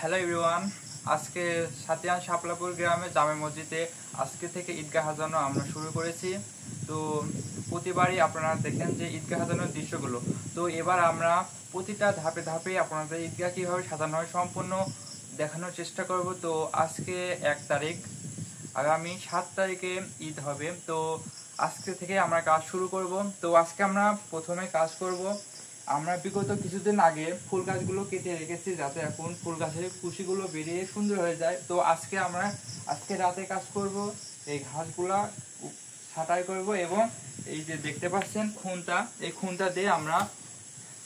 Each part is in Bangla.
হ্যালো এভরিওয়ান, আজকে সাতিয়ান শাপলাপুর গ্রামে জামে মসজিদে আজকে থেকে ঈদগাহ সাজানো আমরা শুরু করেছি। তো প্রতিবারই আপনারা দেখেন যে ঈদগাহ সাজানোর দৃশ্যগুলো। তো এবার আমরা প্রতিটা ধাপে ধাপে আপনাদের ঈদগাহ কীভাবে সাজানো হয় সম্পূর্ণ দেখানোর চেষ্টা করব। তো আজকে 1 তারিখ, আগামী 7 তারিখে ঈদ হবে। তো আজকে থেকে আমরা কাজ শুরু করব। তো আজকে আমরা প্রথমে কাজ করব, আমরা বিগত কিছুদিন আগে ফুল গাছগুলো কেটে রেখেছি যাতে এখন ফুল গাছের কুশিগুলো বেরিয়ে সুন্দর হয়ে যায়। তো আজকে রাতে কাজ করব, এই ঘাসগুলা ছাঁটাই করব এবং এই যে দেখতে পাচ্ছেন খুন্তা, এই খুন্তা দিয়ে আমরা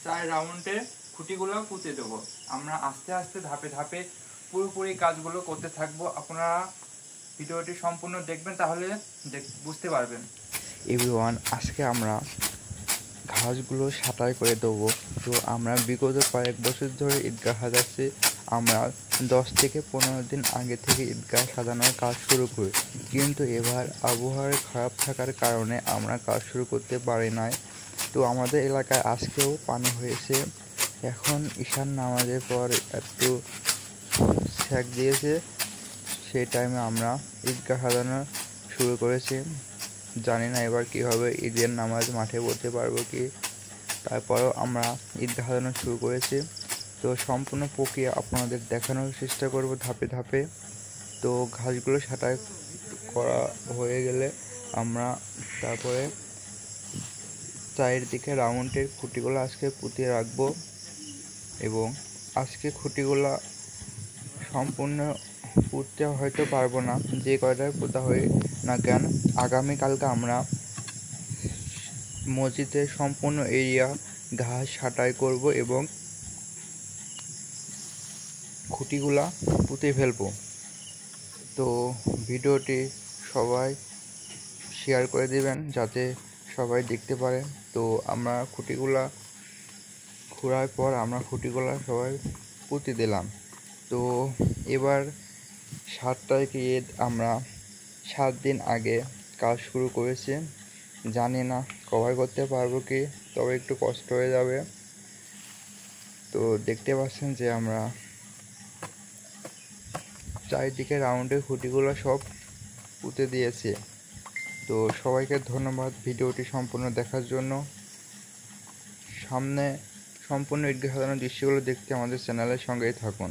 4 রাউন্ডে খুঁটিগুলো পুঁতে দেবো। আমরা আস্তে আস্তে ধাপে ধাপে পুরোপুরি কাজগুলো করতে থাকবো। আপনারা ভিডিওটি সম্পূর্ণ দেখবেন, তাহলে বুঝতে পারবেন। এভরিওয়ান, আজকে আমরা ঘাসগুলো ছাঁটাই করে দেবো। তো আমরা বিগত কয়েক বছর ধরে ঈদগাহ সাজাচ্ছি। আমরা 10 থেকে 15 দিন আগে থেকে ঈদগাহ সাজানোর কাজ শুরু করি, কিন্তু এবার আবহাওয়ার খারাপ থাকার কারণে আমরা কাজ শুরু করতে পারি নাই। তো আমাদের এলাকায় আজকেও পানি হয়েছে। এখন ঈশান নামাজের পর একটু সেক দিয়েছে, সেই টাইমে আমরা ঈদগাহ সাজানো শুরু করেছি। জানি না এবার কী হবে, ঈদের নামাজ মাঠে পড়তে পারবো কি। তারপরেও আমরা ঈদগাহ সাজানো শুরু করেছি। তো সম্পূর্ণ প্রক্রিয়া আপনাদের দেখানোর চেষ্টা করব ধাপে ধাপে। তো ঘাসগুলো ছাঁটাই করা হয়ে গেলে আমরা তারপরে চারিদিকে রাউন্ডের খুঁটিগুলো আজকে পুঁতে রাখবো এবং আজকে খুঁটিগুলো সম্পূর্ণ পুঁততে হয়তো পারবো না, যে কয়টায় পোতা হয় না কেন। আগামীকালকে আমরা মসজিদের সম্পূর্ণ এরিয়া ঘাস ছাঁটাই করব এবং খুঁটিগুলা পুঁতে ফেলবো। তো ভিডিওটি সবাই শেয়ার করে দেবেন যাতে সবাই দেখতে পারে। তো আমরা খুঁটিগুলা খোঁড়ার পর আমরা খুঁটিগুলা সবাই পুঁতে দিলাম। তো এবার 7 তারিখে ঈদ, আমরা 7 দিন আগে কাজ শুরু করেছি। জানি না কভার করতে পারবো কি, তবে একটু কষ্ট হয়ে যাবে। তো দেখতে পাচ্ছেন যে আমরা চারিদিকে রাউন্ডে খুঁটিগুলো সব পুঁতে দিয়েছি। তো সবাইকে ধন্যবাদ ভিডিওটি সম্পূর্ণ দেখার জন্য। সামনে সম্পূর্ণ ঈদগাহ সাজানোর দৃশ্যগুলো দেখতে আমাদের চ্যানেলের সঙ্গেই থাকুন।